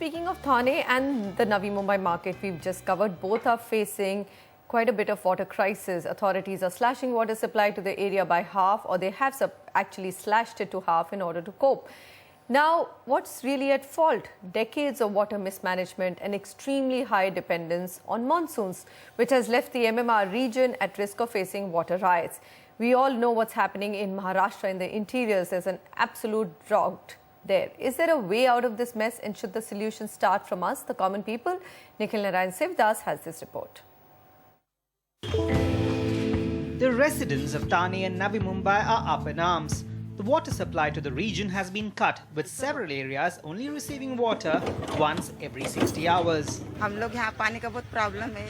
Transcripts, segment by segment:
speaking of Thane and the Navi Mumbai market we've just covered, both are facing quite a bit of water crisis. Authorities are slashing water supply to the area by half, or they have actually slashed it to half in order to cope. Now, what's really at fault? Decades of water mismanagement and extremely high dependence on monsoons, which has left the MMR region at risk of facing water riots. We all know what's happening in Maharashtra in the interiors. There's an absolute drought there. Is there a way out of this mess, and should the solution start from us, the common people? Nikhil Narayan Sivdas has this report. The residents of Thane and Navi Mumbai are up in arms. The water supply to the region has been cut, with several areas only receiving water once every 60 hours. हम लोग यहाँ पानी का बहुत problem है,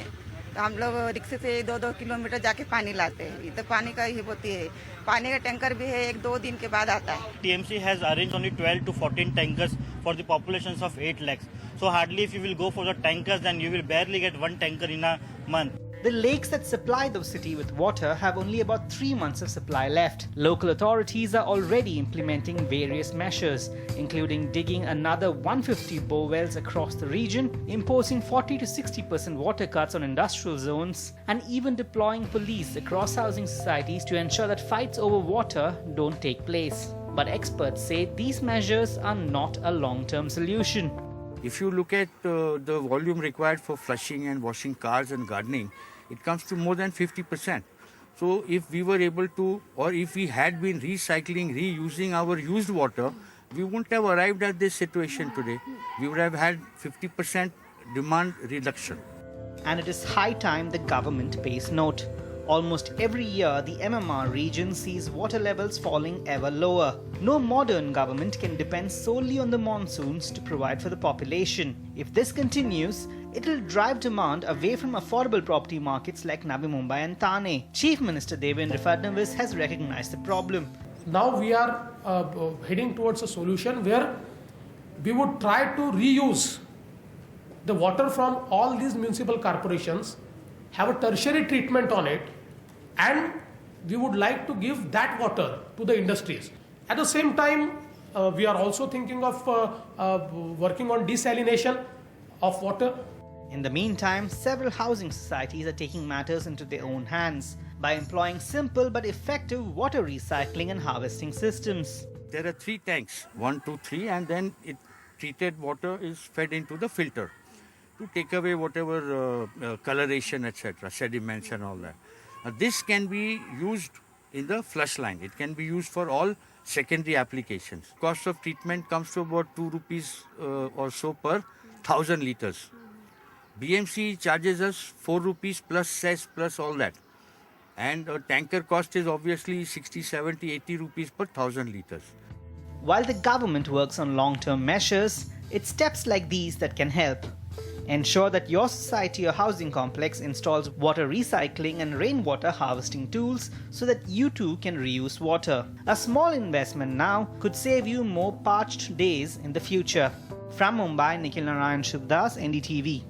तो हम लोग रिक्शे से 2-2 किलोमीटर जाके पानी लाते हैं। इधर पानी का ही होती है, पानी का टैंकर भी है, 1-2 दिन के बाद आता है। TMC has arranged only 12 to 14 tankers for the populations of 8 lakhs. So hardly if you will go for the tankers, then you will barely get one tanker in a month. The lakes that supply the city with water have only about 3 months of supply left. Local authorities are already implementing various measures, including digging another 150 bore wells across the region, imposing 40 to 60% water cuts on industrial zones, and even deploying police across housing societies to ensure that fights over water don't take place. But experts say these measures are not a long-term solution. If you look at the volume required for flushing and washing cars and gardening, it comes to more than 50%. So if we were able to, or if we had been recycling, reusing our used water, we wouldn't have arrived at this situation today. We would have had 50% demand reduction. And it is high time the government pays note. Almost every year, the MMR region sees water levels falling ever lower. No modern government can depend solely on the monsoons to provide for the population. If this continues, it will drive demand away from affordable property markets like Navi Mumbai and Thane. Chief Minister Devendra Fadnavis has recognized the problem. Now we are heading towards a solution where we would try to reuse the water from all these municipal corporations, have a tertiary treatment on it, and we would like to give that water to the industries. At the same time, we are also thinking of working on desalination of water. In the meantime, several housing societies are taking matters into their own hands by employing simple but effective water recycling and harvesting systems. There are 3 tanks, 1, 2, 3, and then treated water is fed into the filter to take away whatever coloration, etc., sediments and all that. This can be used in the flush line. It can be used for all secondary applications. Cost of treatment comes to about 2 rupees or so per 1000 liters. BMC charges us 4 rupees plus cess plus all that. And a tanker cost is obviously 60, 70, 80 rupees per 1000 liters. While the government works on long-term measures, it's steps like these that can help. Ensure that your society or housing complex installs water recycling and rainwater harvesting tools so that you too can reuse water. A small investment now could save you more parched days in the future. From Mumbai, Nikhil Narayan Sivdas, NDTV.